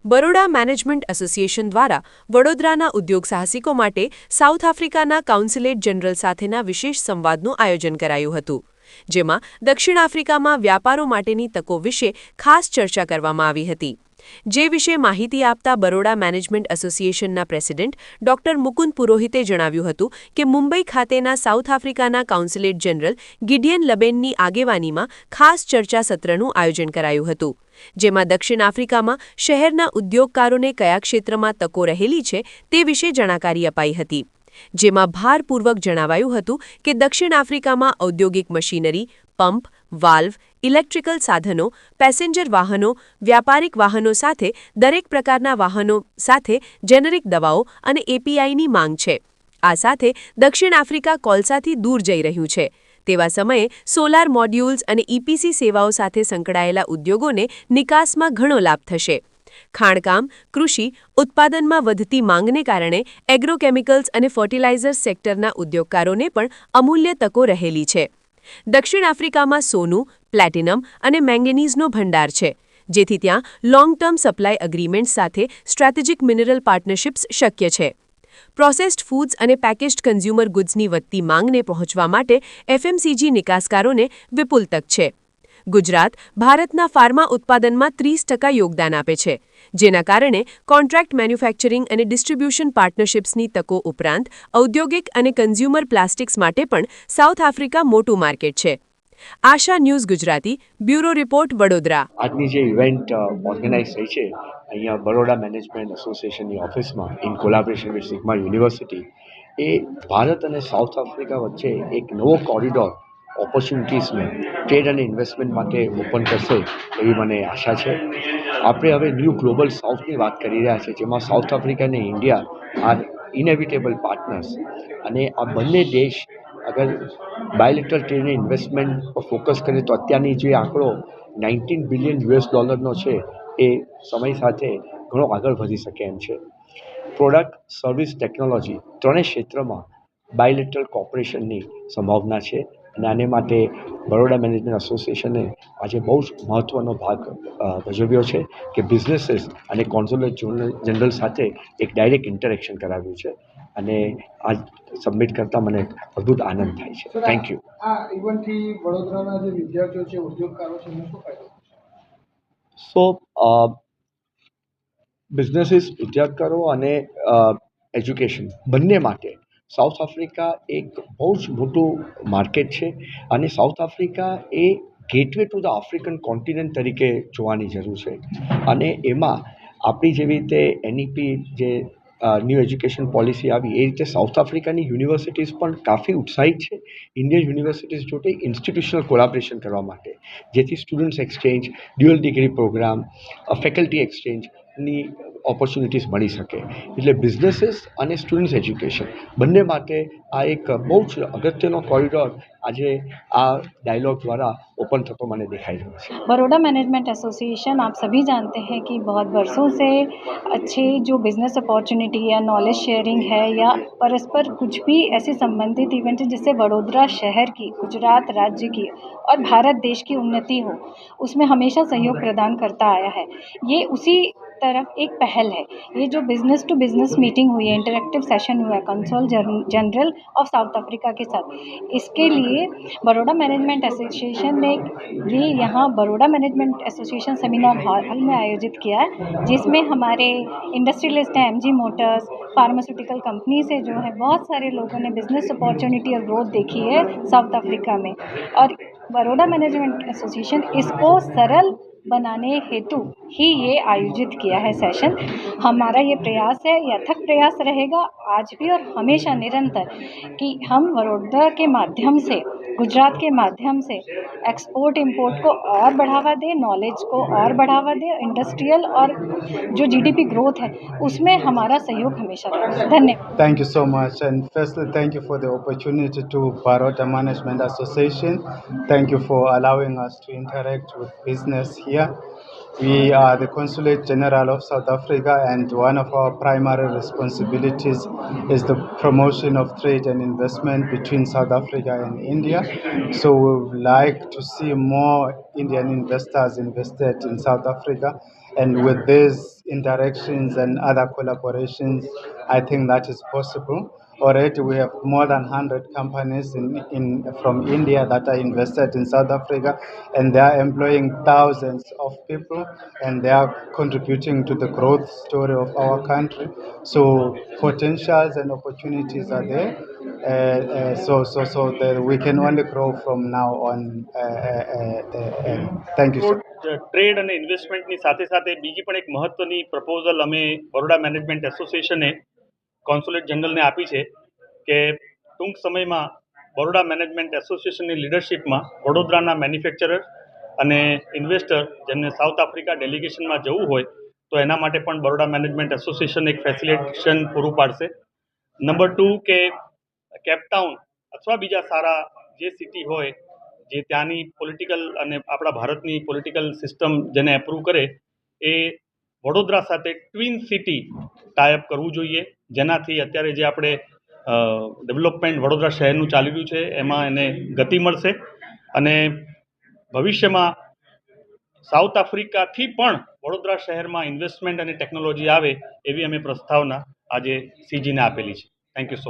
Baroda management association દ્વારા વડોદરાના ઉદ્યોગ સાહસિકો માટે સાઉથ આફ્રિકાના કાઉન્સિલેટ જનરલ સાથેના વિશેષ સંવાદનું આયોજન કરાયું હતું, જેમાં દક્ષિણ આફ્રિકામાં વ્યાપારો માટેની તકો વિશે ખાસ ચર્ચા કરવામાં આવી હતી. જે વિશે માહિતી આપતા બરોડા મેનેજમેન્ટ એસોસિએશનના પ્રેસિડેન્ટ ડોક્ટર મુકુંદ પુરોહિતે જણાવ્યું હતું કે મુંબઈ ખાતેના સાઉથ આફ્રિકાના કાઉન્સિલેટ જનરલ ગિડિયન લબેનની આગેવાનીમાં ખાસ ચર્ચા સત્રનું આયોજન કરાયું હતું, જેમાં દક્ષિણ આફ્રિકામાં શહેરના ઉદ્યોગકારોને કયા ક્ષેત્રમાં તકો રહેલી છે તે વિશે જાણકારી અપાઈ હતી. જેમાં ભારપૂર્વક જણાવાયું હતું કે દક્ષિણ આફ્રિકામાં ઔદ્યોગિક મશીનરી, પંપ, વાલ્વ, ઇલેક્ટ્રિકલ સાધનો, પેસેન્જર વાહનો, વ્યાપારિક વાહનો સાથે દરેક પ્રકારના વાહનો સાથે જેનરિક દવાઓ અને એપીઆઈની માંગ છે. આ સાથે દક્ષિણ આફ્રિકા કોલસાથી દૂર જઈ રહ્યું છે. તેવા સમયે સોલાર મોડ્યુલ્સ અને ઇપીસી સેવાઓ સાથે સંકળાયેલા ઉદ્યોગોને નિકાસમાં ઘણો લાભ થશે. ખાણકામ, કૃષિ, ઉત્પાદનમાં વધતી માંગને કારણે એગ્રોકેમિકલ્સ અને ફર્ટિલાઇઝર્સ સેક્ટરના ઉદ્યોગકારોને પણ અમૂલ્ય તકો રહેલી છે. દક્ષિણ આફ્રિકામાં સોનું, પ્લેટિનમ અને મેંગેનીઝનો ભંડાર છે, જેથી ત્યાં લોંગ ટર્મ સપ્લાય એગ્રીમેન્ટ્સ સાથે સ્ટ્રેટેજિક મિનરલ પાર્ટનરશિપ્સ શક્ય છે. પ્રોસેસ્ડ ફૂડ્સ અને પેકેજ્ડ કન્ઝ્યુમર ગુડ્સની વધતી માંગને પહોંચવા માટે એફએમસીજી નિકાસકારોને વિપુલ તક છે. ગુજરાત ભારતના ફાર્મા ઉત્પાદનમાં 30% યોગદાન આપે છે, જેના કારણે કોન્ટ્રાક્ટ મેન્યુફેક્ચરિંગ અને ડિસ્ટ્રીબ્યુશન પાર્ટનરશિપ્સની તકો ઉપરાંત ઔદ્યોગિક અને કન્ઝ્યુમર પ્લાસ્ટિક્સ માટે પણ સાઉથ આફ્રિકા મોટું માર્કેટ છે. Asha news Gujarati, bureau report, Vadodara. આજની જે ઇવેન્ટ ઓર્ગેનાઇઝ થઈ છે અહીંયા બરોડા મેનેજમેન્ટ એસોસિએશનની ઓફિસમાં in collaboration with sigma university, એ ભારત અને સાઉથ આફ્રિકા વચ્ચે એક નવો કોરિડોર ઓપોર્ચ્યુનિટીઝને ટ્રેડ અને ઇન્વેસ્ટમેન્ટ માટે ઓપન કરશે એવી મને આશા છે. આપણે હવે ન્યૂ ગ્લોબલ સાઉથની વાત કરી રહ્યા છીએ, જેમાં સાઉથ આફ્રિકા અને ઇન્ડિયા આર ઇનેવિટેબલ પાર્ટનર્સ, અને આ બંને દેશ અગર બાયલેટરલ ટ્રેડ અને ઇન્વેસ્ટમેન્ટ પર ફોકસ કરીએ તો અત્યારની જે આંકડો $19 બિલિયન છે એ સમય સાથે ઘણો આગળ વધી શકે એમ છે. પ્રોડક્ટ, સર્વિસ, ટેકનોલોજી ત્રણેય ક્ષેત્રમાં બાયલેટરલ કોઓપરેશનની સંભાવના છે, અને આને માટે બરોડા મેનેજમેન્ટ એસોસિએશને આજે બહુ જ મહત્ત્વનો ભાગ ભજવ્યો છે કે બિઝનેસીસ અને કોન્સ્યુલેટ જનરલ સાથે એક ડાયરેક્ટ ઇન્ટરેક્શન કરાવ્યું છે, અને આ સબમિટ કરતાં મને અદ્ભુત આનંદ થાય છે. Thank you. આ ઇવેન્ટથી વડોદરાના જે વિદ્યાર્થીઓ છે, ઉદ્યોગકારો છે, એમને શું ફાયદો? સો બિઝનેસીસ, ઉદ્યોગકારો અને એજ્યુકેશન બંને માટે સાઉથ આફ્રિકા એક બહુ જ મોટું માર્કેટ છે, અને south Africa A gateway to the African continent તરીકે જોવાની જરૂર છે. અને એમાં આપણી જેવી રીતે એનઈપી જે ન્યૂ એજ્યુકેશન પોલિસી આવી, એ રીતે સાઉથ આફ્રિકાની યુનિવર્સિટીઝ પણ કાફી ઉત્સાહિત છે ઇન્ડિયન યુનિવર્સિટીઝ જોડે ઇન્સ્ટિટ્યુશનલ કોલાબરેશન કરવા માટે, જેથી students exchange, dual degree programme, faculty એક્સચેન્જની ઓપોર્ચ્યુનિટીઝ મળી શકે. એટલે બિઝનેસીસ અને સ્ટુડન્ટ્સ એજ્યુકેશન બંને માટે આ એક બહુ જ અગત્યનો કોરિડોર આજે આ डायलॉग द्वारा ओपन थको मैंने दिखाई है. बरोड़ा मैनेजमेंट एसोसिएशन आप सभी जानते हैं कि बहुत वर्षों से अच्छे जो बिज़नेस अपॉर्चुनिटी या नॉलेज शेयरिंग है या परस्पर कुछ भी ऐसे संबंधित इवेंट है जिससे वडोदरा शहर की, गुजरात राज्य की और भारत देश की उन्नति हो, उसमें हमेशा सहयोग प्रदान करता आया है. ये उसी तरफ एक पहल है. ये जो बिज़नेस टू बिज़नेस मीटिंग हुई है, इंटरेक्टिव सेशन हुआ है console general of south Africa के साथ, इसके लिए बरोड़ा मैनेजमेंट एसोसिएशन ने ये यहाँ Baroda management association seminar hall में आयोजित किया है, जिसमें हमारे इंडस्ट्रियलिस्ट हैं, एमजी मोटर्स, फार्मास्यूटिकल कंपनी से जो है बहुत सारे लोगों ने बिज़नेस अपॉर्चुनिटी और ग्रोथ देखी है साउथ अफ्रीका में, और बरोड़ा मैनेजमेंट एसोसिएशन इसको सरल बनाने हेतु ही ये आयोजित किया है सेशन. हमारा ये प्रयास है, ये अथक प्रयास रहेगा आज भी और हमेशा निरंतर, कि हम वडोदरा के माध्यम से, गुजरात के माध्यम से एक्सपोर्ट इंपोर्ट को और बढ़ावा दें, नॉलेज को और बढ़ावा दें, इंडस्ट्रियल और जो जीडीपी ग्रोथ है उसमें हमारा सहयोग हमेशा रहेगा. धन्यवाद. Thank you so much, and firstly thank you for the opportunity to Baroda Management Association. Thank you for allowing us to interact with business here. We are the Consulate General of South Africa, and one of our primary responsibilities is the promotion of trade and investment between South Africa and India. So we would like to see more Indian investors invested in South Africa, And with these interactions and other collaborations, I think that is possible. Already, we have more than 100 companies from India that are invested in South Africa, and they are employing thousands of people, and they are contributing to the growth story of our country. So potentials and opportunities are there. So that we can only grow from now on. Thank you, sir. Trade અને ઇન્વેસ્ટમેન્ટની સાથે સાથે બીજી પણ એક મહત્વની proposal અમે Baroda management એસોસિએશને consulate જનરલને આપી છે કે ટૂંક સમયમાં બરોડા મેનેજમેન્ટ એસોસિએશનની લીડરશિપમાં વડોદરાના મેન્યુફેક્ચરર અને ઇન્વેસ્ટર જેમને સાઉથ આફ્રિકા ડેલિગેશનમાં જવું હોય તો એના માટે પણ બરોડા મેનેજમેન્ટ એસોસિએશન એક ફેસિલિટેશન પૂરું પાડશે. નંબર 2 કે કેપટાઉન અથવા બીજા સારા જે સિટી હોય જે ત્યાંની પોલિટિકલ અને આપણા ભારતની પોલિટિકલ સિસ્ટમ જેને એપ્રૂવ કરે એ વડોદરા સાથે ટ્વિન સિટી ટાઈઅપ કરવું જોઈએ, જેનાથી અત્યારે જે આપણે ડેવલપમેન્ટ વડોદરા શહેરનું ચાલી રહ્યું છે એમાં એને ગતિ મળશે અને ભવિષ્યમાં સાઉથ આફ્રિકાથી પણ વડોદરા શહેરમાં ઇન્વેસ્ટમેન્ટ અને ટેકનોલોજી આવે એવી અમે પ્રસ્તાવના આજે સીજીને આપેલી છે. Thank you so much.